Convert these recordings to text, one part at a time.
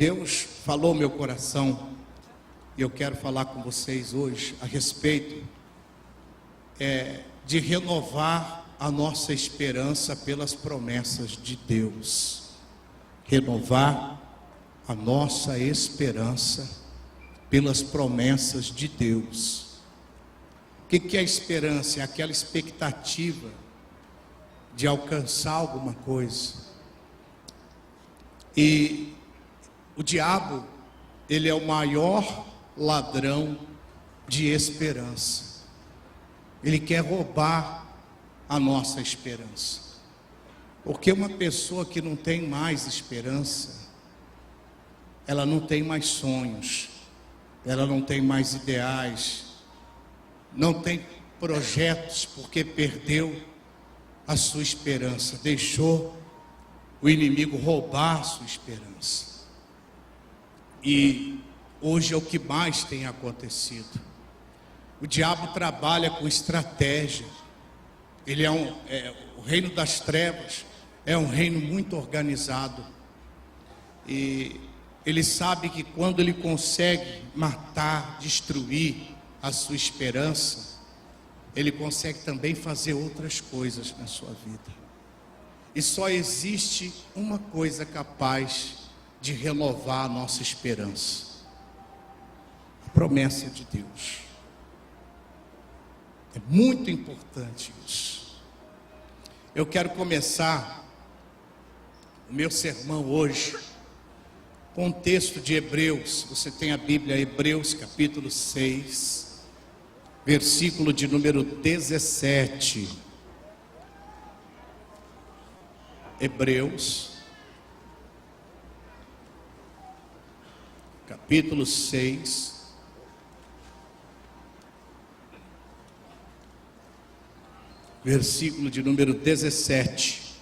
Deus falou meu coração e eu quero falar com vocês hoje a respeito de renovar a nossa esperança pelas promessas de Deus. Renovar a nossa esperança pelas promessas de Deus. O que é esperança? É aquela expectativa de alcançar alguma coisa. E o diabo, ele é o maior ladrão de esperança. Ele quer roubar a nossa esperança. Porque uma pessoa que não tem mais esperança, ela não tem mais sonhos, ela não tem mais ideais, não tem projetos, porque perdeu a sua esperança, deixou o inimigo roubar a sua esperança. E hoje é o que mais tem acontecido. O diabo trabalha com estratégia. Ele o reino das trevas é um reino muito organizado. E ele sabe que quando ele consegue matar, destruir a sua esperança, ele consegue também fazer outras coisas na sua vida. E só existe uma coisa capaz de renovar a nossa esperança: a promessa de Deus. É muito importante isso. Eu quero começar o meu sermão hoje com um texto de Hebreus. Você tem a Bíblia, Hebreus capítulo 6, versículo de número 17. Hebreus capítulo 6, versículo de número 17.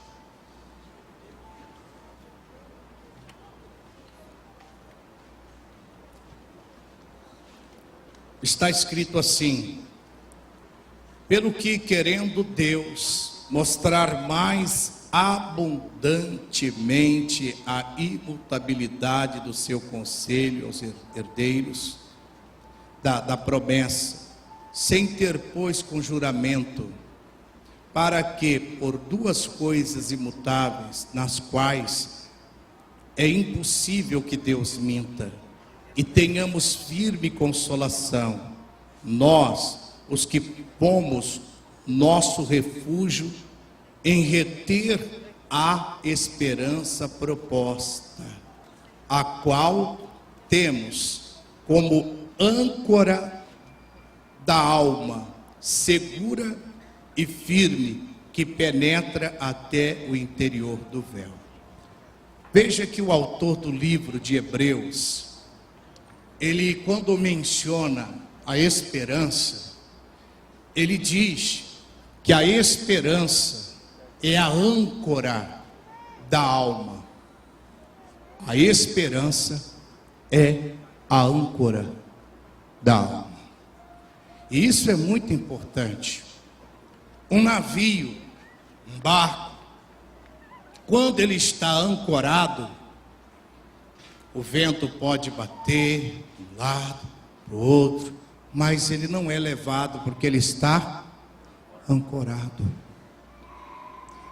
Está escrito assim: pelo que, querendo Deus mostrar mais abundantemente a imutabilidade do seu conselho aos herdeiros da promessa, sem interpôs com juramento, para que, por duas coisas imutáveis, nas quais é impossível que Deus minta, e tenhamos firme consolação, nós, os que pomos nosso refúgio em reter a esperança proposta, a qual temos como âncora da alma, segura e firme, que penetra até o interior do véu. Veja que o autor do livro de Hebreus, ele, quando menciona a esperança, ele diz que a esperança é a âncora da alma. A esperança é a âncora da alma. E isso é muito importante. Um navio, um barco, quando ele está ancorado, o vento pode bater de um lado, para o outro, mas ele não é levado porque ele está ancorado.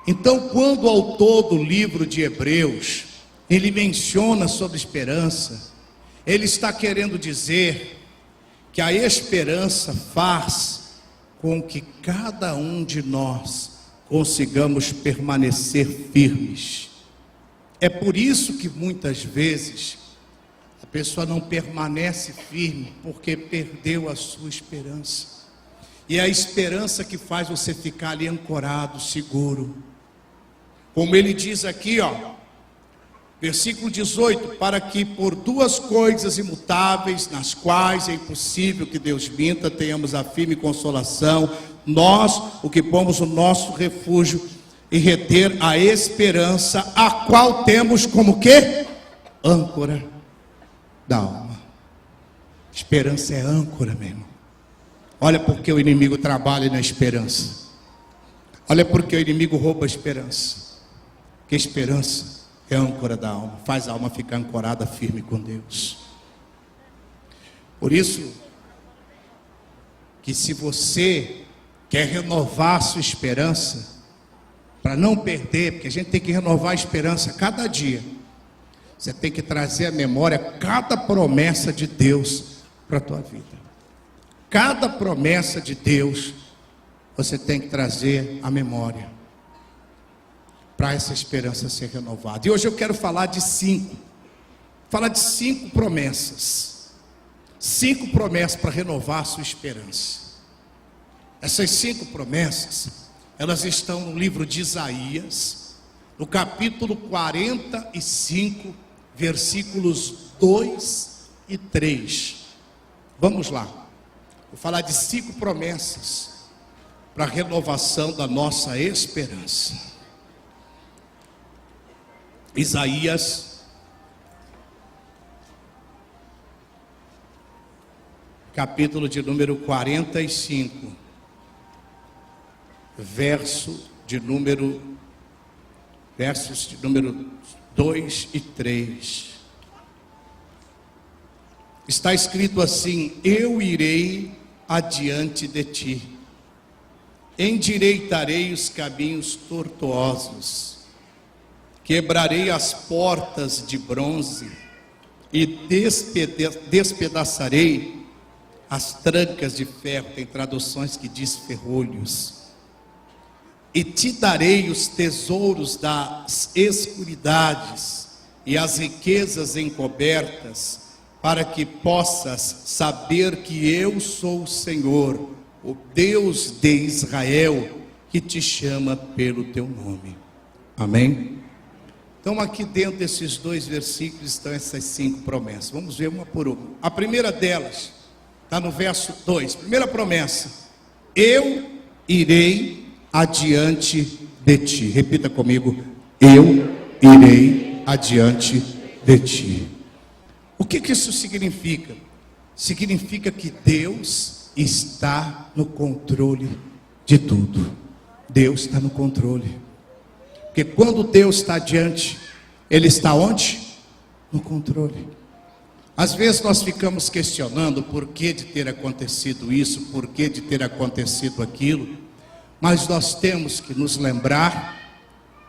Então, quando o autor do livro de Hebreus, ele menciona sobre esperança, ele está querendo dizer que a esperança faz com que cada um de nós consigamos permanecer firmes. É por isso que muitas vezes a pessoa não permanece firme, porque perdeu a sua esperança. E é a esperança que faz você ficar ali ancorado, seguro. Como ele diz aqui, versículo 18: para que por duas coisas imutáveis, nas quais é impossível que Deus minta, tenhamos a firme consolação, nós, o que pomos o nosso refúgio, e reter a esperança, a qual temos como quê? Âncora da alma. Esperança é âncora, meu irmão. Olha porque o inimigo trabalha na esperança. Olha porque o inimigo rouba a esperança. Que esperança é a âncora da alma, faz a alma ficar ancorada firme com Deus. Por isso, que se você quer renovar a sua esperança, para não perder, porque a gente tem que renovar a esperança cada dia, você tem que trazer à memória cada promessa de Deus para a tua vida. Cada promessa de Deus, você tem que trazer à memória, para essa esperança ser renovada. E hoje eu quero falar de 5 promessas. 5 promessas para renovar a sua esperança. Essas 5 promessas, elas estão no livro de Isaías, no capítulo 45, versículos 2 e 3. Vamos lá. Vou falar de 5 promessas para a renovação da nossa esperança. Isaías, capítulo de número 45, versos de número 2 e 3. Está escrito assim: eu irei adiante de ti, endireitarei os caminhos tortuosos, quebrarei as portas de bronze e despedaçarei as trancas de ferro. Tem traduções que diz ferrolhos. E te darei os tesouros das escuridades e as riquezas encobertas, para que possas saber que eu sou o Senhor, o Deus de Israel, que te chama pelo teu nome. Amém? Então aqui dentro desses 2 versículos estão essas 5 promessas. Vamos ver uma por uma. A primeira delas está no verso 2. Primeira promessa: eu irei adiante de ti. Repita comigo: eu irei adiante de ti. O que isso significa? Significa que Deus está no controle de tudo. Deus está no controle. Porque quando Deus está adiante, Ele está onde? No controle. Às vezes nós ficamos questionando o porquê de ter acontecido isso, porquê de ter acontecido aquilo, mas nós temos que nos lembrar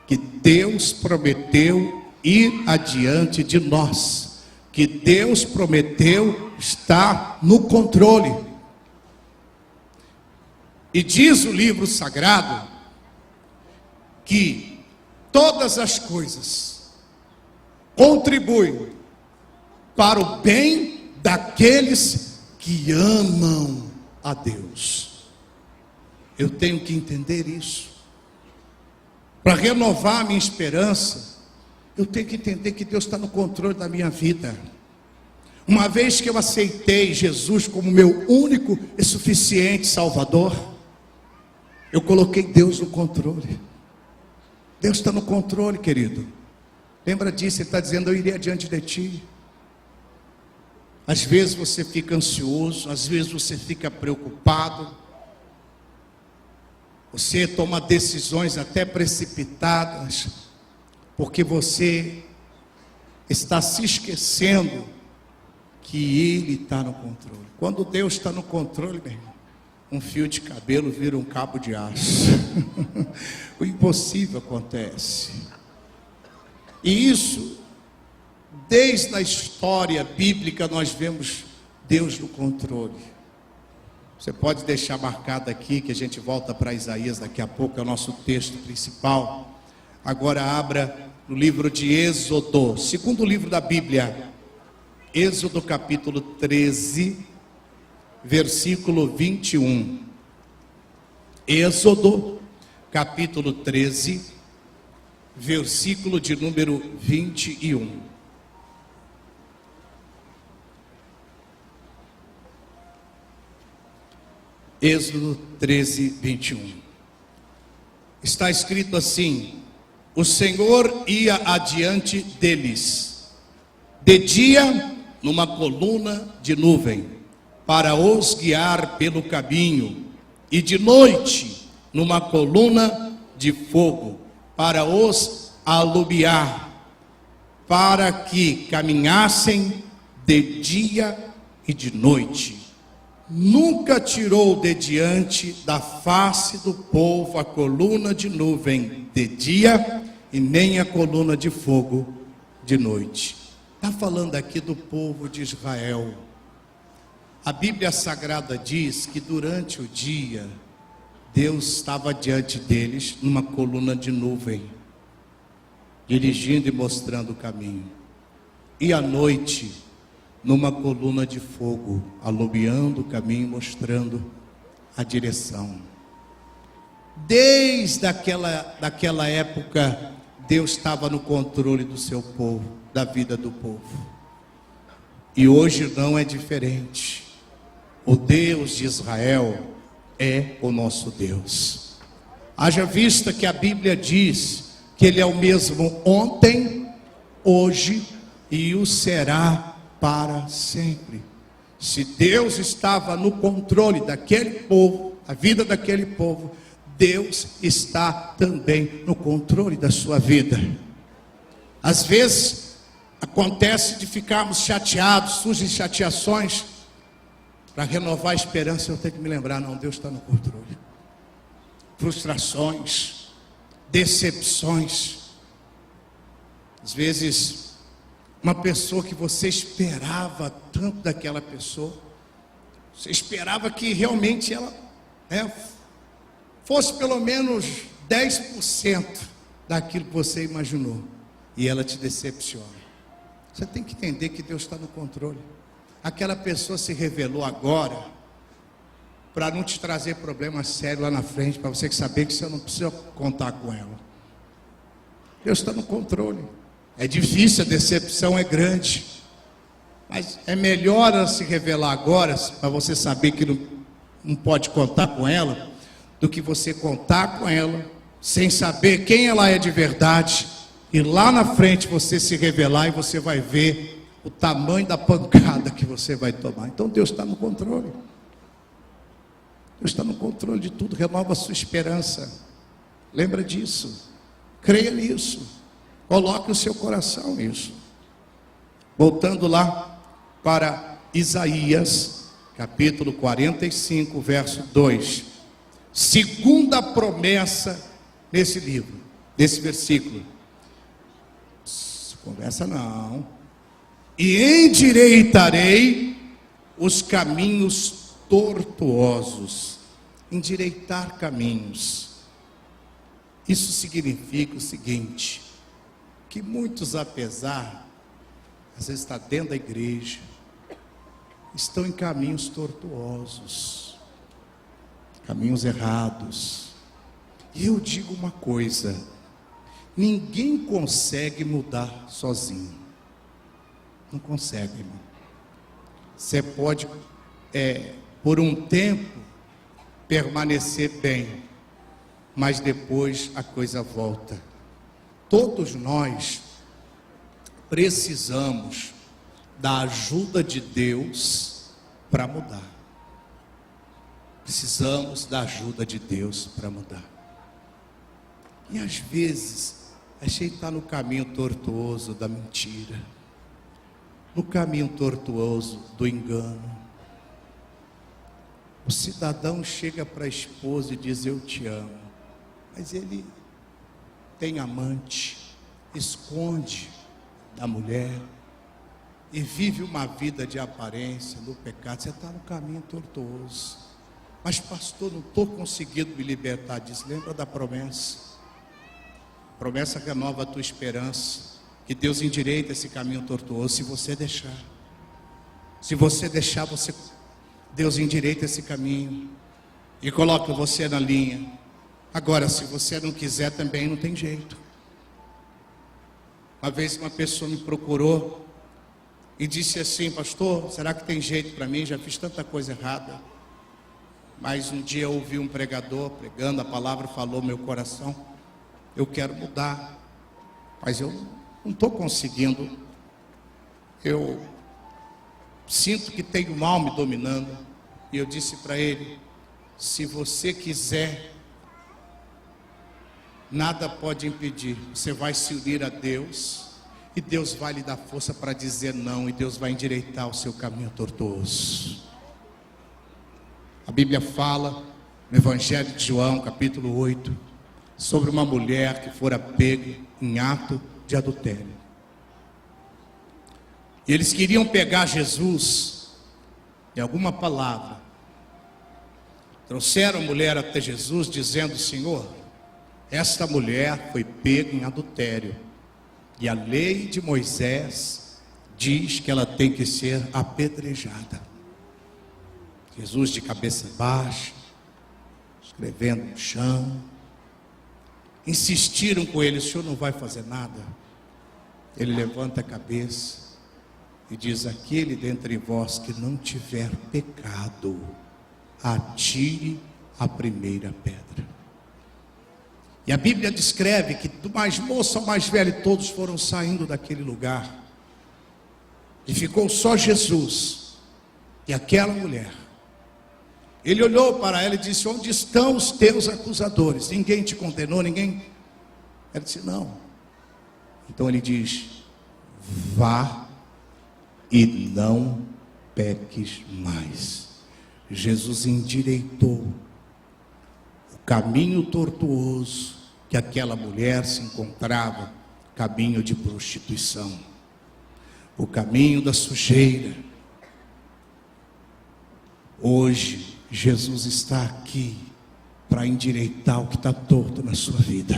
que Deus prometeu ir adiante de nós, que Deus prometeu estar no controle. E diz o livro sagrado que todas as coisas contribuem para o bem daqueles que amam a Deus. Eu tenho que entender isso. Para renovar a minha esperança, eu tenho que entender que Deus está no controle da minha vida. Uma vez que eu aceitei Jesus como meu único e suficiente Salvador, eu coloquei Deus no controle. Deus está no controle, querido. Lembra disso? Ele está dizendo: eu irei adiante de ti. Às vezes você fica ansioso, às vezes você fica preocupado, você toma decisões até precipitadas, porque você está se esquecendo que Ele está no controle. Quando Deus está no controle, meu irmão, um fio de cabelo vira um cabo de aço. O impossível acontece. E isso, desde a história bíblica, nós vemos Deus no controle. Você pode deixar marcado aqui, que a gente volta para Isaías daqui a pouco, é o nosso texto principal. Agora abra no livro de Êxodo, segundo livro da Bíblia, Êxodo capítulo 13, versículo 21. Êxodo capítulo 13, versículo de número 21. Êxodo 13, 21. Está escrito assim: o Senhor ia adiante deles, de dia numa coluna de nuvem, para os guiar pelo caminho, e de noite numa coluna de fogo, para os alumiar. para que caminhassem de dia e de noite. Nunca tirou de diante da face do povo a coluna de nuvem de dia e nem a coluna de fogo de noite. Está falando aqui do povo de Israel. A Bíblia Sagrada diz que durante o dia, Deus estava diante deles numa coluna de nuvem, dirigindo e mostrando o caminho. E à noite, numa coluna de fogo, alumiando o caminho, mostrando a direção. Desde daquela época, Deus estava no controle do seu povo, da vida do povo. E hoje não é diferente. O Deus de Israel é o nosso Deus. Haja vista que a Bíblia diz que Ele é o mesmo ontem, hoje e o será para sempre. Se Deus estava no controle daquele povo, a vida daquele povo, Deus está também no controle da sua vida. Às vezes acontece de ficarmos chateados, surgem chateações. Para renovar a esperança eu tenho que me lembrar, não, Deus está no controle. Frustrações, decepções. Às vezes uma pessoa que você esperava tanto daquela pessoa, você esperava que realmente ela fosse pelo menos 10% daquilo que você imaginou, e ela te decepciona. Você tem que entender que Deus está no controle. Aquela pessoa se revelou agora para não te trazer problemas sérios lá na frente, para você saber que você não precisa contar com ela. Deus está no controle. É difícil, a decepção é grande, mas é melhor ela se revelar agora, para você saber que não pode contar com ela, do que você contar com ela sem saber quem ela é de verdade, e lá na frente você se revelar e você vai ver o tamanho da pancada que você vai tomar. Então Deus está no controle. Deus está no controle de tudo. Renova a sua esperança. Lembra disso. Creia nisso. Coloque o seu coração nisso. Voltando lá para Isaías, capítulo 45, verso 2. Segunda promessa nesse livro, nesse versículo. Conversa não. E endireitarei os caminhos tortuosos. Endireitar caminhos. Isso significa o seguinte, que muitos, apesar, às vezes está dentro da igreja, estão em caminhos tortuosos, caminhos errados. E eu digo uma coisa, ninguém consegue mudar sozinho. Não consegue, irmão. Você pode, por um tempo, permanecer bem, mas depois a coisa volta. Todos nós precisamos da ajuda de Deus para mudar. Precisamos da ajuda de Deus para mudar. E às vezes a gente está no caminho tortuoso da mentira, no caminho tortuoso do engano. O cidadão chega para a esposa e diz: eu te amo, mas ele tem amante, esconde da mulher e vive uma vida de aparência no pecado. Você está no caminho tortuoso. Mas pastor, não estou conseguindo me libertar disso. Lembra da promessa? A promessa renova a tua esperança, que Deus endireita esse caminho tortuoso, se você deixar. Se você deixar, Deus endireita esse caminho e coloca você na linha. Agora, se você não quiser também, não tem jeito. Uma vez uma pessoa me procurou e disse assim: pastor, será que tem jeito para mim? Já fiz tanta coisa errada. Mas um dia eu ouvi um pregador pregando, a palavra falou meu coração: eu quero mudar, mas eu não estou conseguindo. Eu sinto que tem o mal me dominando. E eu disse para ele: se você quiser, nada pode impedir. Você vai se unir a Deus E Deus vai lhe dar força para dizer não, e Deus vai endireitar o seu caminho tortuoso. A Bíblia fala no Evangelho de João, capítulo 8, sobre uma mulher que fora pega em ato de adultério. E eles queriam pegar Jesus em alguma palavra. Trouxeram a mulher até Jesus dizendo: Senhor, esta mulher foi pega em adultério, e a lei de Moisés diz que ela tem que ser apedrejada. Jesus de cabeça baixa, escrevendo no chão. Insistiram com ele: o senhor não vai fazer nada? Ele levanta a cabeça e diz: aquele dentre vós que não tiver pecado, atire a primeira pedra. E a Bíblia descreve que do mais moço ao mais velho, todos foram saindo daquele lugar. E ficou só Jesus e aquela mulher. Ele olhou para ela e disse: onde estão os teus acusadores? Ninguém te condenou, ninguém? Ela disse: não. Então ele diz: vá e não peques mais. Jesus endireitou o caminho tortuoso que aquela mulher se encontrava, caminho de prostituição, o caminho da sujeira. Hoje Jesus está aqui para endireitar o que está torto na sua vida,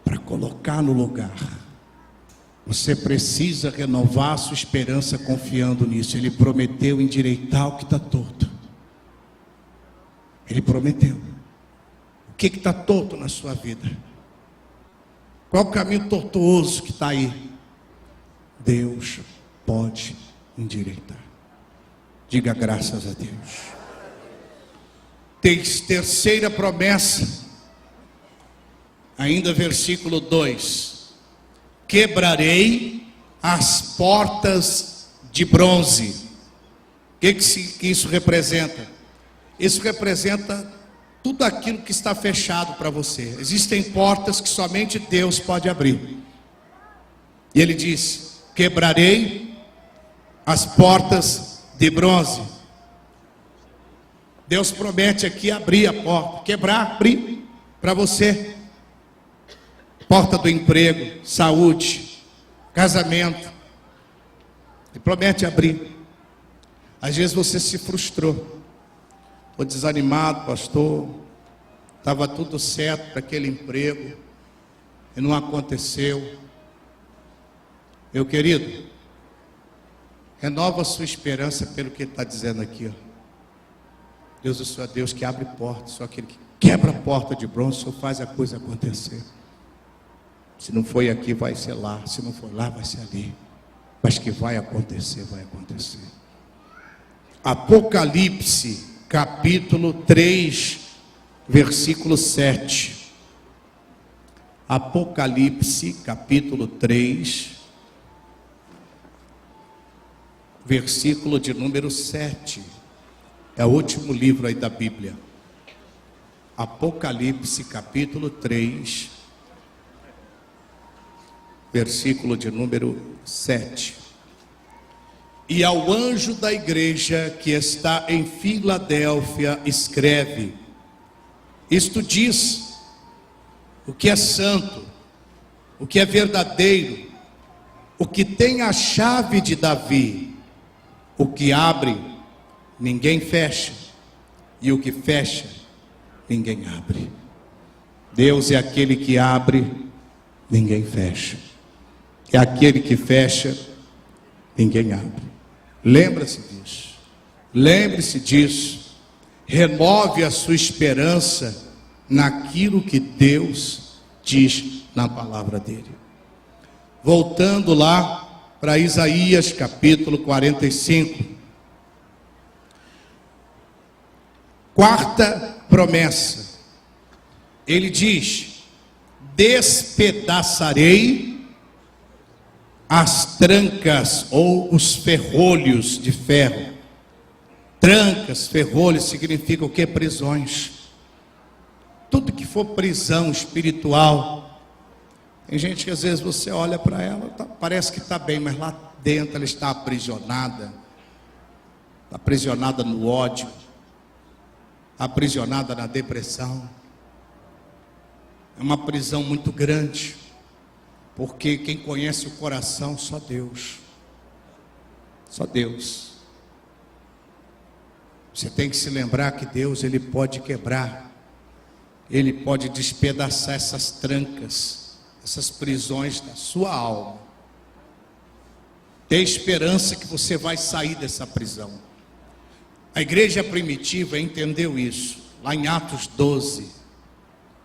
para colocar no lugar. Você precisa renovar a sua esperança confiando nisso. Ele prometeu endireitar o que está torto. Ele prometeu. O que está torto na sua vida? Qual o caminho tortuoso que está aí? Deus pode endireitar. Diga graças a Deus. Terceira promessa, ainda versículo 2: quebrarei as portas de bronze. O que isso representa? Isso representa tudo aquilo que está fechado para você. Existem portas que somente Deus pode abrir. E ele diz: quebrarei as portas de bronze. Deus promete aqui abrir a porta, quebrar, abrir para você. Porta do emprego, saúde, casamento. Ele promete abrir. Às vezes você se frustrou. Estou desanimado, pastor. Estava tudo certo para aquele emprego e não aconteceu. Meu querido, renova a sua esperança pelo que ele está dizendo aqui. Ó. Deus, o Senhor é Deus que abre portas. Só aquele que quebra a porta de bronze, o Senhor faz a coisa acontecer. Se não foi aqui, vai ser lá. Se não for lá, vai ser ali. Mas que vai acontecer, vai acontecer. Apocalipse, capítulo 3, versículo 7. Apocalipse, capítulo 3, versículo de número 7. É o último livro aí da Bíblia. Apocalipse, capítulo 3, versículo de número 7. E ao anjo da igreja que está em Filadélfia escreve: isto diz o que é santo, o que é verdadeiro, o que tem a chave de Davi, o que abre, ninguém fecha, e o que fecha, ninguém abre. Deus é aquele que abre, ninguém fecha. É aquele que fecha, ninguém abre. Lembra-se disso. Lembre-se disso. Renove a sua esperança naquilo que Deus diz na palavra dele. Voltando lá para Isaías capítulo 45. Quarta promessa. Ele diz: despedaçarei as trancas ou os ferrolhos de ferro. Trancas, ferrolhos significa o que? Prisões. Tudo que for prisão espiritual, Tem gente que às vezes você olha para ela, parece que está bem, mas lá dentro ela está aprisionada no ódio, aprisionada na depressão. É uma prisão muito grande, porque quem conhece o coração, só Deus. Só Deus. Você tem que se lembrar que Deus, Ele pode quebrar, Ele pode despedaçar essas trancas, essas prisões da sua alma. Tem esperança que você vai sair dessa prisão. A igreja primitiva entendeu isso. Lá em Atos 12,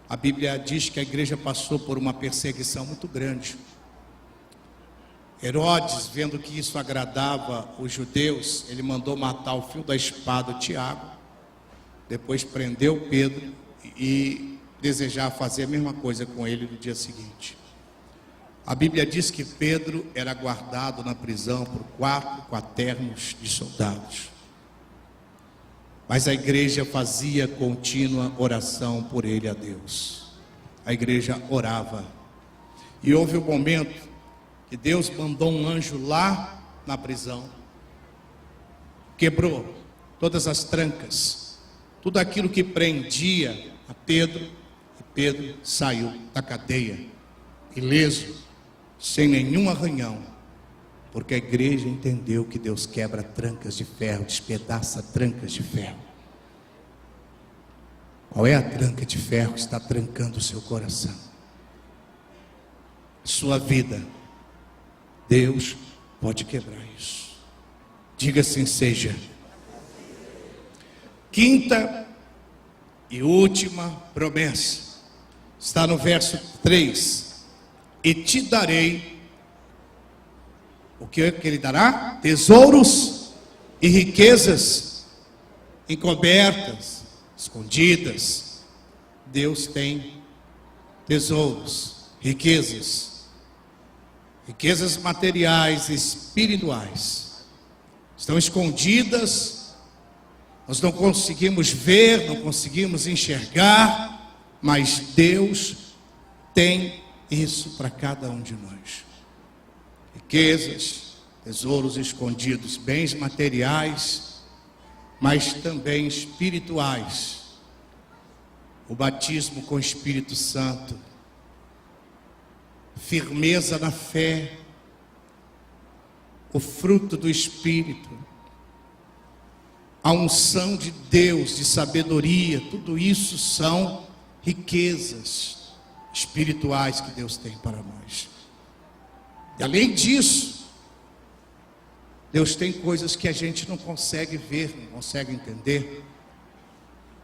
a Bíblia diz que a igreja passou por uma perseguição muito grande. Herodes, vendo que isso agradava os judeus, ele mandou matar o fio da espada Tiago, depois prendeu Pedro e desejava fazer a mesma coisa com ele no dia seguinte. A Bíblia diz que Pedro era guardado na prisão por 4 quaternos de soldados. Mas a igreja fazia contínua oração por ele a Deus. A igreja orava. E houve um momento que Deus mandou um anjo lá na prisão. Quebrou todas as trancas, tudo aquilo que prendia a Pedro. E Pedro saiu da cadeia, ileso, sem nenhum arranhão. Porque a igreja entendeu que Deus quebra trancas de ferro, despedaça trancas de ferro. Qual é a tranca de ferro que está trancando o seu coração? Sua vida. Deus pode quebrar isso. Diga assim seja. Quinta e última promessa está no verso 3. E te darei. O que ele dará? Tesouros e riquezas encobertas, escondidas. Deus tem tesouros, riquezas materiais e espirituais. Estão escondidas, nós não conseguimos ver, não conseguimos enxergar, mas Deus tem isso para cada um de nós. Riquezas, tesouros escondidos, bens materiais, mas também espirituais. O batismo com o Espírito Santo, firmeza na fé, o fruto do Espírito, a unção de Deus, de sabedoria, tudo isso são riquezas espirituais que Deus tem para nós. E além disso, Deus tem coisas que a gente não consegue ver, não consegue entender.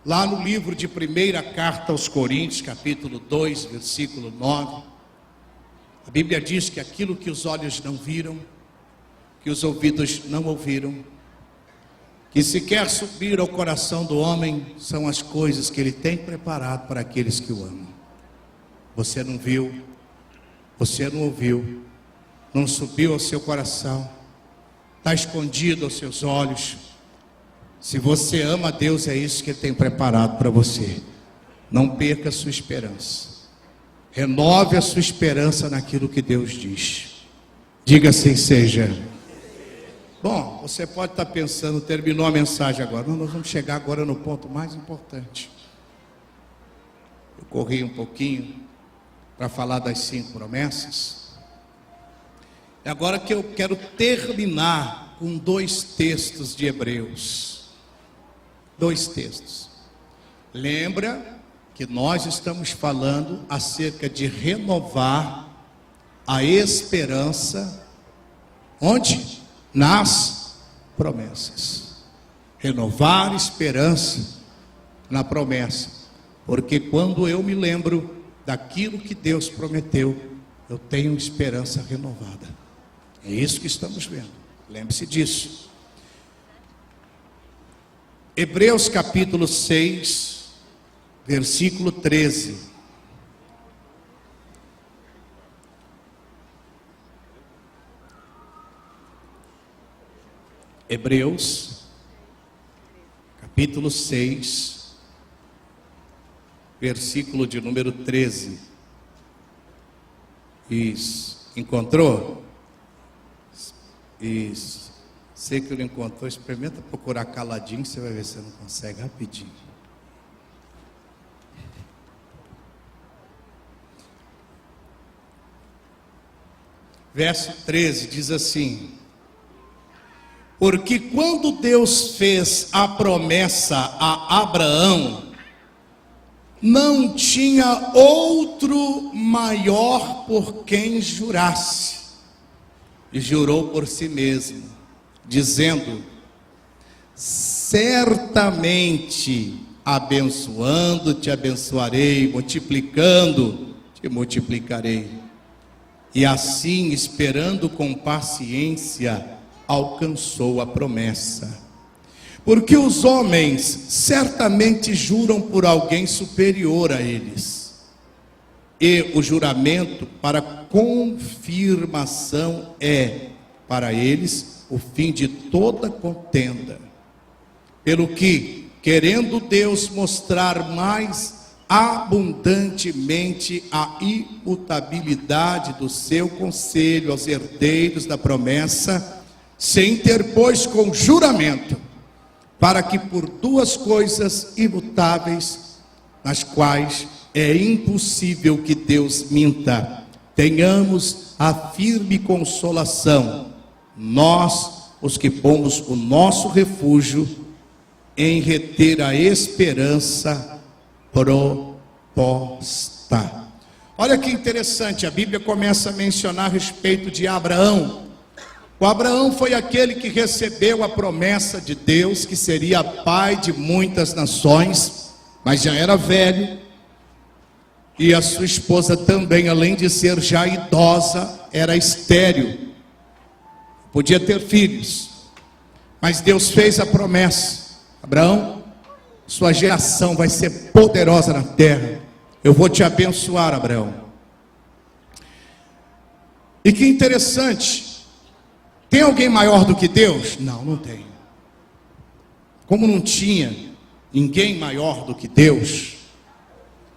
Lá no livro de 1ª carta aos Coríntios, capítulo 2, versículo 9, a Bíblia diz que aquilo que os olhos não viram, que os ouvidos não ouviram, que sequer subir ao coração do homem, são as coisas que Ele tem preparado para aqueles que o amam. Você não viu, você não ouviu, não subiu ao seu coração, está escondido aos seus olhos. Se você ama a Deus, é isso que Ele tem preparado para você. Não perca a sua esperança. Renove a sua esperança naquilo que Deus diz. Diga assim seja. Bom, você pode estar pensando, terminou a mensagem agora. Não, nós vamos chegar agora no ponto mais importante. Eu corri um pouquinho para falar das 5 promessas. É agora que eu quero terminar com 2 textos de Hebreus. 2 textos. Lembra que nós estamos falando acerca de renovar a esperança, onde? Nas promessas. Renovar a esperança na promessa, porque quando eu me lembro daquilo que Deus prometeu, eu tenho esperança renovada. É isso que estamos vendo, lembre-se disso. Hebreus capítulo 6, versículo 13. Hebreus, capítulo 6, versículo de número 13. Isso. Encontrou? Isso. Sei que não encontrou, experimenta procurar caladinho, você vai ver se você não consegue rapidinho. Verso 13 diz assim: porque quando Deus fez a promessa a Abraão, não tinha outro maior por quem jurasse, e jurou por si mesmo, dizendo: certamente abençoando te abençoarei, multiplicando te multiplicarei. E assim, esperando com paciência, alcançou a promessa. Porque os homens certamente juram por alguém superior a eles, e o juramento para confirmação é, para eles, o fim de toda contenda. Pelo que, querendo Deus mostrar mais abundantemente a imutabilidade do seu conselho aos herdeiros da promessa, se interpôs com juramento, para que por duas coisas imutáveis, nas quais é impossível que Deus minta, tenhamos a firme consolação, nós, os que pomos o nosso refúgio em reter a esperança proposta. Olha que interessante, a Bíblia começa a mencionar a respeito de Abraão. O Abraão foi aquele que recebeu a promessa de Deus, que seria pai de muitas nações, mas já era velho, e a sua esposa também, além de ser já idosa, era estéril, podia ter filhos, mas Deus fez a promessa: Abraão, sua geração vai ser poderosa na terra, eu vou te abençoar, Abraão. E que interessante, tem alguém maior do que Deus? Não, não tem. Como não tinha ninguém maior do que Deus,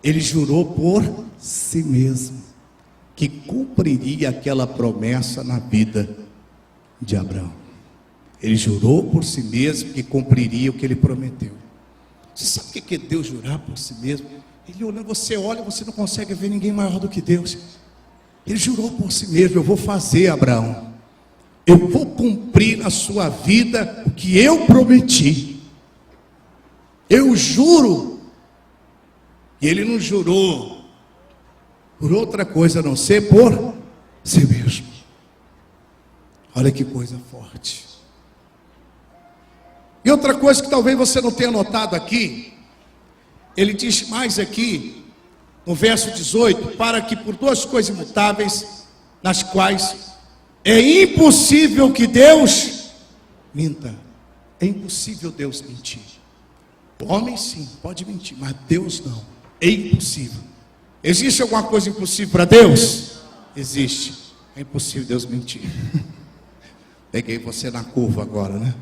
ele jurou por si mesmo que cumpriria aquela promessa na vida de Abraão. Ele jurou por si mesmo que cumpriria o que ele prometeu. Você sabe o que é Deus jurar por si mesmo? Ele olha, você olha, você não consegue ver ninguém maior do que Deus. Ele jurou por si mesmo: eu vou fazer, Abraão, eu vou cumprir na sua vida o que eu prometi. Eu juro. E ele não jurou por outra coisa a não ser por si mesmo. Olha que coisa forte. E outra coisa que talvez você não tenha notado aqui, ele diz mais aqui, no verso 18, para que por duas coisas imutáveis, nas quais é impossível que Deus minta. É impossível Deus mentir. O homem sim, pode mentir, mas Deus não. É impossível. Existe alguma coisa impossível para Deus? Existe. É impossível Deus mentir. Peguei você na curva agora, né?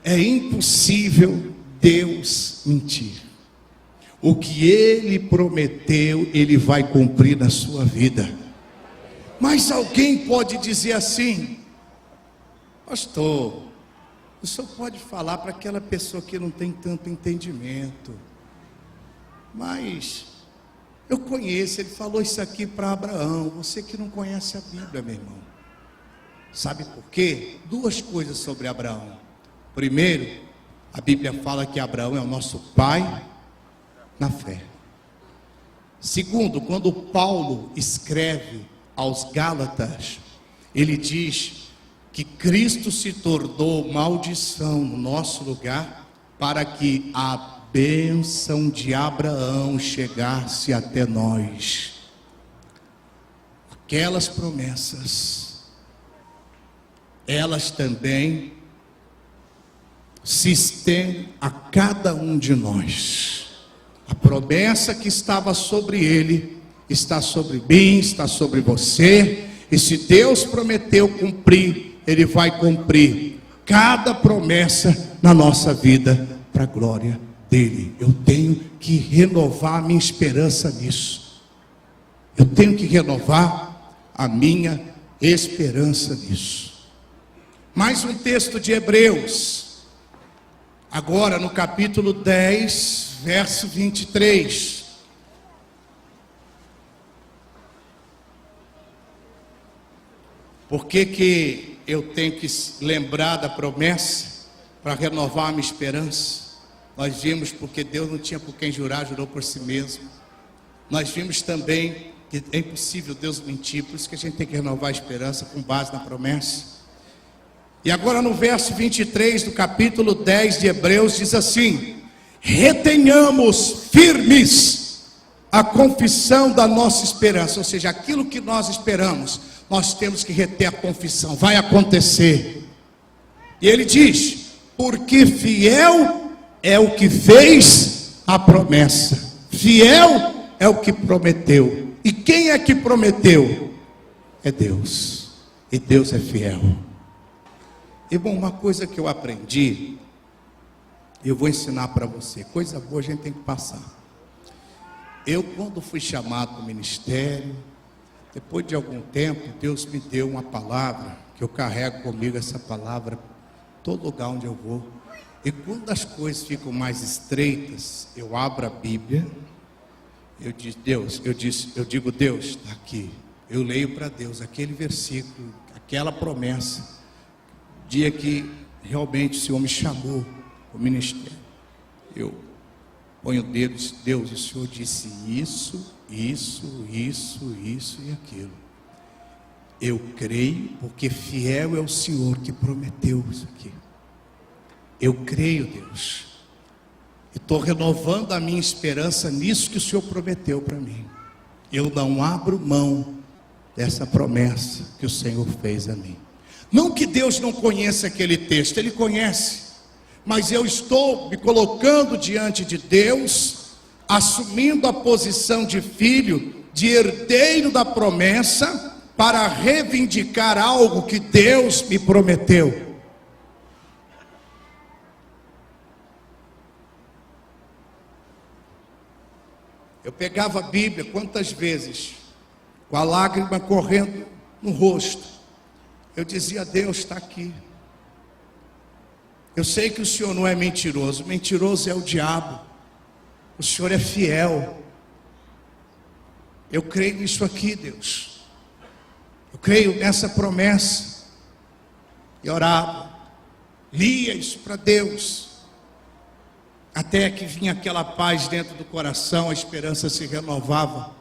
É impossível Deus mentir. O que Ele prometeu, Ele vai cumprir na sua vida. Mas alguém pode dizer assim: pastor, o senhor pode falar para aquela pessoa que não tem tanto entendimento, mas eu conheço, ele falou isso aqui para Abraão. Você que não conhece a Bíblia, meu irmão. Sabe por quê? Duas coisas sobre Abraão. Primeiro, a Bíblia fala que Abraão é o nosso pai na fé. Segundo, quando Paulo escreve aos Gálatas, ele diz que Cristo se tornou maldição no nosso lugar, para que a bênção de Abraão chegasse até nós. Aquelas promessas, elas também se estendem a cada um de nós. A promessa que estava sobre ele está sobre mim, está sobre você. E se Deus prometeu cumprir, Ele vai cumprir cada promessa na nossa vida para a glória dEle. Eu tenho que renovar a minha esperança nisso. Eu tenho que renovar a minha esperança nisso. Mais um texto de Hebreus, agora no capítulo 10, verso 23. Por que eu tenho que lembrar da promessa para renovar a minha esperança? Nós vimos porque Deus não tinha por quem jurar, jurou por si mesmo. Nós vimos também que é impossível Deus mentir, por isso que a gente tem que renovar a esperança com base na promessa. E agora no verso 23 do capítulo 10 de Hebreus diz assim: retenhamos firmes a confissão da nossa esperança, ou seja, aquilo que nós esperamos, nós temos que reter a confissão, vai acontecer. E ele diz: porque fiel é o que fez a promessa, fiel é o que prometeu. E quem é que prometeu? É Deus, e Deus é fiel. E bom, uma coisa que eu aprendi, eu vou ensinar para você, coisa boa a gente tem que passar. Eu, quando fui chamado para o ministério, depois de algum tempo, Deus me deu uma palavra, que eu carrego comigo essa palavra, todo lugar onde eu vou. E quando as coisas ficam mais estreitas, eu abro a Bíblia, eu digo, Deus, está aqui. Eu leio para Deus aquele versículo, aquela promessa, dia que realmente o Senhor me chamou para o ministério. Eu ponho o dedo e disse: Deus, o Senhor disse isso e aquilo. Eu creio, porque fiel é o Senhor que prometeu isso aqui. Eu creio, Deus. Estou renovando a minha esperança nisso que o Senhor prometeu para mim. Eu não abro mão dessa promessa que o Senhor fez a mim. Não que Deus não conheça aquele texto, Ele conhece. Mas eu estou me colocando diante de Deus, assumindo a posição de filho, de herdeiro da promessa, para reivindicar algo que Deus me prometeu. Eu pegava a Bíblia, quantas vezes, com a lágrima correndo no rosto, eu dizia: Deus está aqui. Eu sei que o Senhor não é mentiroso, mentiroso é o diabo, o Senhor é fiel. Eu creio nisso aqui, Deus, eu creio nessa promessa. E orava, lia isso para Deus, até que vinha aquela paz dentro do coração, a esperança se renovava.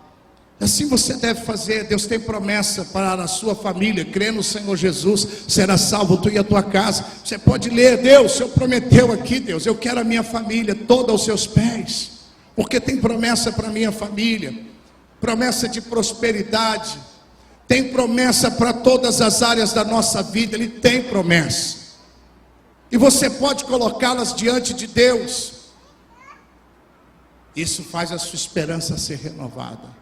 Assim você deve fazer. Deus tem promessa para a sua família. Crê no Senhor Jesus, será salvo tu e a tua casa. Você pode ler: Deus, o Senhor prometeu aqui, Deus, eu quero a minha família toda aos seus pés, porque tem promessa para a minha família, promessa de prosperidade, tem promessa para todas as áreas da nossa vida. Ele tem promessa, e você pode colocá-las diante de Deus. Isso faz a sua esperança ser renovada.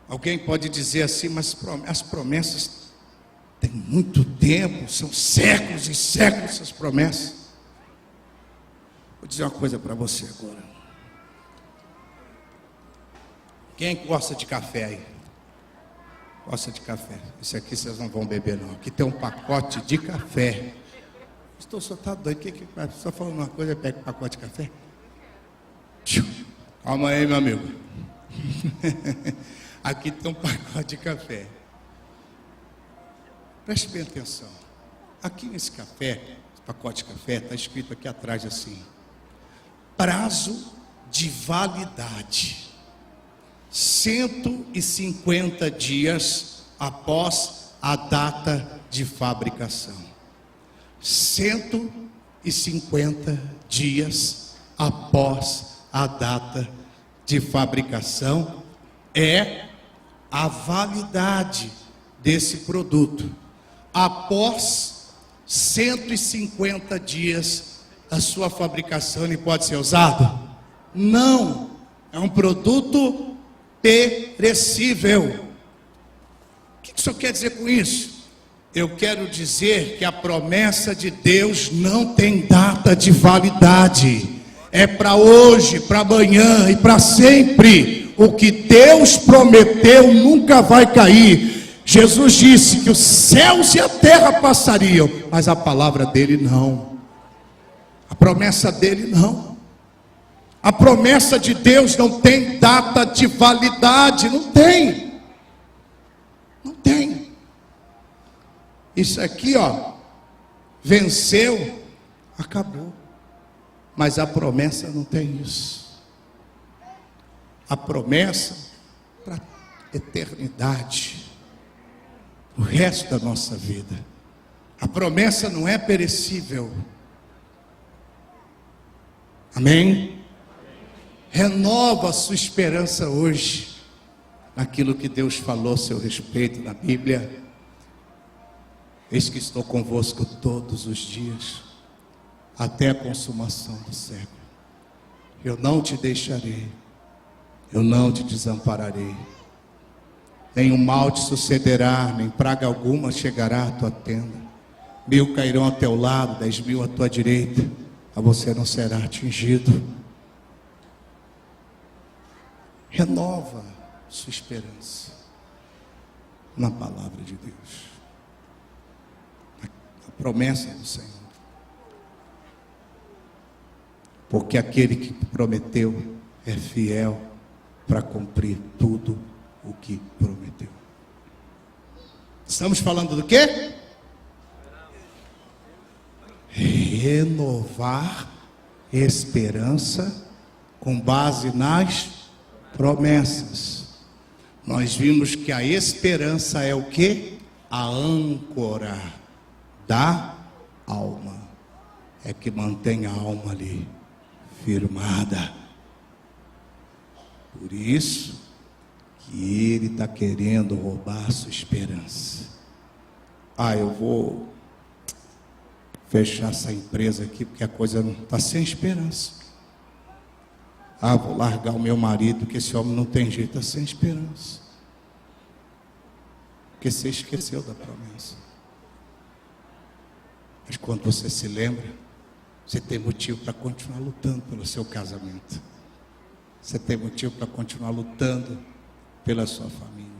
Alguém pode dizer assim: mas as promessas têm muito tempo, são séculos e séculos essas promessas. Vou dizer uma coisa para você agora. Quem gosta de café aí? Gosta de café? Esse aqui vocês não vão beber não. Aqui tem um pacote de café. Estou só tá doido. Que só falando uma coisa, pega um pacote de café. Calma aí, meu amigo. Aqui tem um pacote de café. Preste bem atenção. Aqui nesse café, esse pacote de café, está escrito aqui atrás assim: prazo de validade, 150 dias após a data de fabricação. 150 dias após a data de fabricação é a validade desse produto. Após 150 dias da sua fabricação, ele pode ser usado? Não, é um produto perecível. O que isso quer dizer com isso? Eu quero dizer que a promessa de Deus não tem data de validade. É para hoje, para amanhã e para sempre. o que Deus prometeu nunca vai cair. Jesus disse que os céus e a terra passariam, mas a palavra dele não. A promessa dele não. A promessa de Deus não tem data de validade, não tem. Não tem. Isso aqui, ó, venceu, acabou. Mas a promessa não tem isso. A promessa para a eternidade, o resto da nossa vida. A promessa não é perecível. Amém? Renova a sua esperança hoje naquilo que Deus falou a seu respeito na Bíblia. Eis que estou convosco todos os dias, até a consumação do século. Eu não te deixarei, eu não te desampararei. Nenhum mal te sucederá, nem praga alguma chegará à tua tenda. 1000 cairão ao teu lado, 10.000 à tua direita, a você não será atingido. Renova sua esperança na palavra de Deus, na promessa do Senhor. Porque aquele que prometeu é fiel para cumprir tudo o que prometeu. Estamos falando do quê? Renovar esperança com base nas promessas. Nós vimos que a esperança é o quê? A âncora da alma. É que mantém a alma ali firmada. Por isso que ele está querendo roubar a sua esperança. Eu vou fechar essa empresa aqui porque a coisa não está sem esperança. Vou largar o meu marido, que esse homem não tem jeito, está sem esperança. Porque você esqueceu da promessa. Mas quando você se lembra, você tem motivo para continuar lutando pelo seu casamento. Você tem motivo para continuar lutando pela sua família.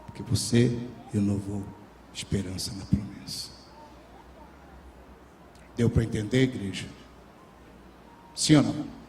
Porque você renovou esperança na promessa. Deu para entender, igreja? Sim ou não?